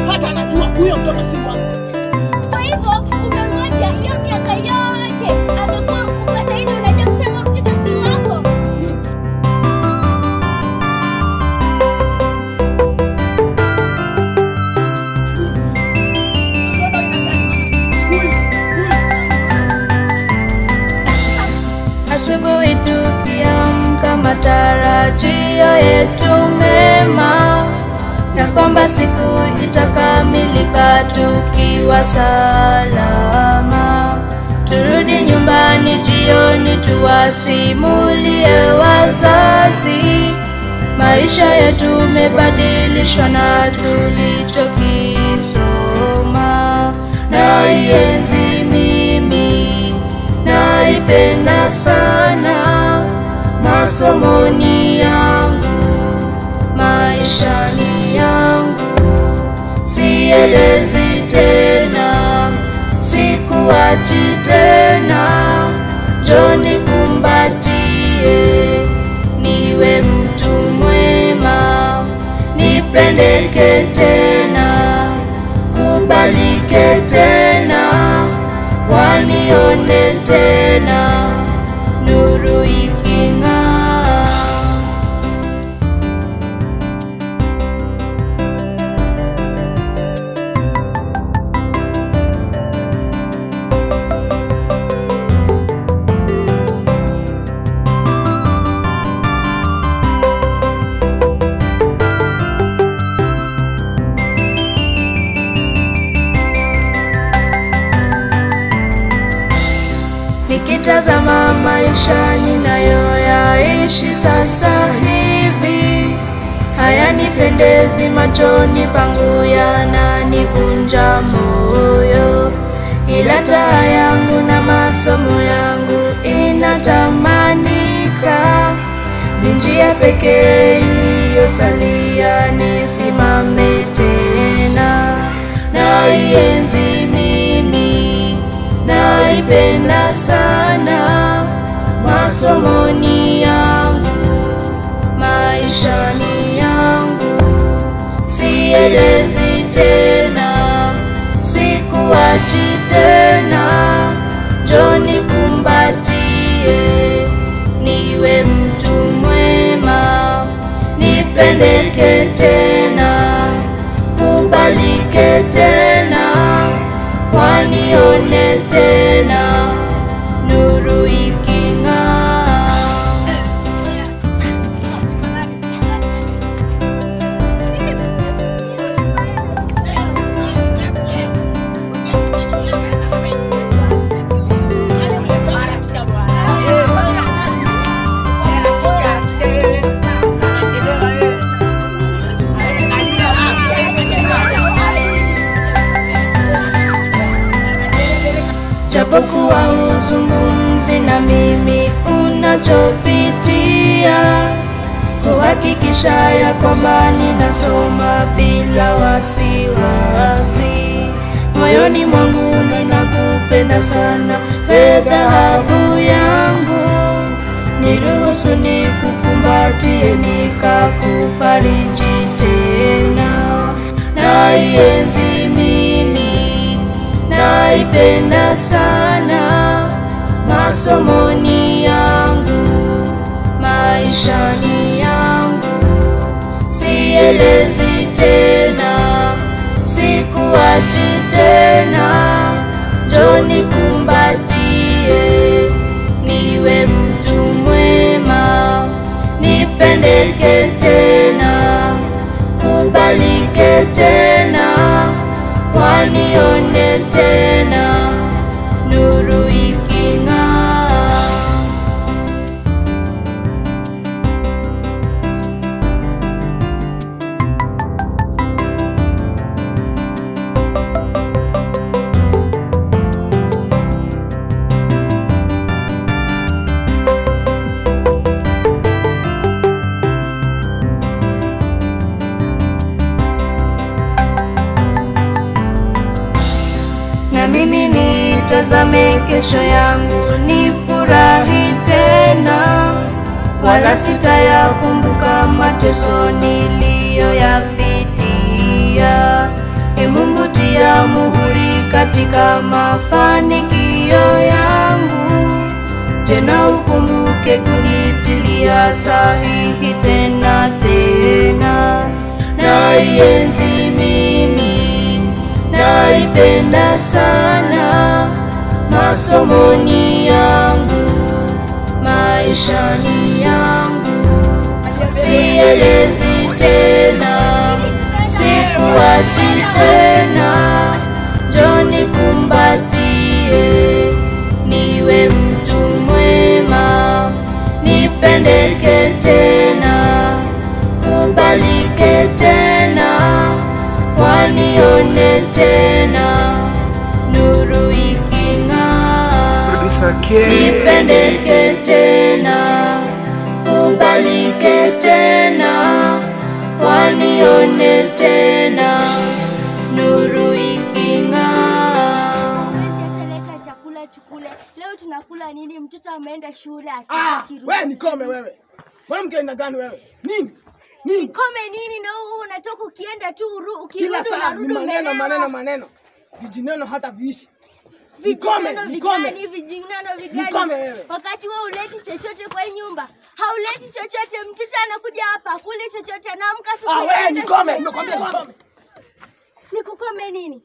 Hata anajua huyo mtoto si wangu. Kwa hivyo umengoja hiyo miaka yote amekuwa mkubwa sasa hivi unajua kusema mtoto si wako. Asubuhi tukiamka matarajio yetu mema ya kwamba siku itakamilika tukiwa salama. Turudi nyumbani jioni tuwasimulie wazazi maisha yetu mebadilishwa na tulichokisoma. Naienzi mimi, naipenda sana masomoni yangu, maishani yangu. Sielezi tena, sikuachi tena, njoo nikumbatie, niwe mtu mwema, nipendeke tena, kubalike tena, wanione tena, nuru iking'aa. Nikitazama maisha ninayoyaishi sasa hivi, hayanipendezi machoni pangu, yananivunja moyo. Ila taa yangu na masomo yangu inatamanika, ni njia pekee iliyosalia nisimame tena. Naienzi mimi, naipenda sana masomoni yangu, maishani yangu. Sielezi tena, sikuachi tena, njoo nikumbatie, niwe mtu mwema, nipendeke tena, kubalike tena, wanione tena, nuru iking'aa. Japokuwa huzungumzi na mimi unachopitia, kuhakikisha ya kwamba ninasoma bila wasiwasi. Moyoni mwangu ninakupenda sana, we dhahabu yangu, niruhusu nikukumbatie nikakufariji tena. Naienzi mimi, naipenda sana masomoni yangu, maishani yangu. Sielezi tena, sikuachi tena, njoo nikumbatie, niwe mtu mwema, nipendeke tena, kubalike tena, wanione tena, nuru iking'aa. Na mimi nitazame kesho yangu, nifurahi tena, wala sitayakumbuka mateso niliyoyapitia. Ee Mungu, tia muhuri katika mafanikio yangu, tena ukumbuke kunitilia sahihi tena tena. Naienzi mimi, naipenda sana masomoni yangu, maishani yangu. Sielezi tena, sikuachi tena, njoo nikumbatie, niwe mtu mwema, nipendeke tena, kubalike tena, wanione tena, nuru iking'aa. Nipendeke tena, kubalike tena, wanione tena, nuru iking'aa. Leta chakula tukule. Leo tunakula nini? Mtoto ameenda shule akirudi. Wewe nikome wewe. Wewe mgeni gani wewe? Nini? Nikome nini na wewe unatoka ukienda tu ukirudi unarudi maneno. Vijineno hata viishi. Vijineno vigani? Wakati wewe uleti chochote kwa nyumba. Hauleti chochote, mtoto anakuja hapa kule chochote, anaamka asubuhi. Wewe nikome, nimekwambia nikome. Nikukome nini?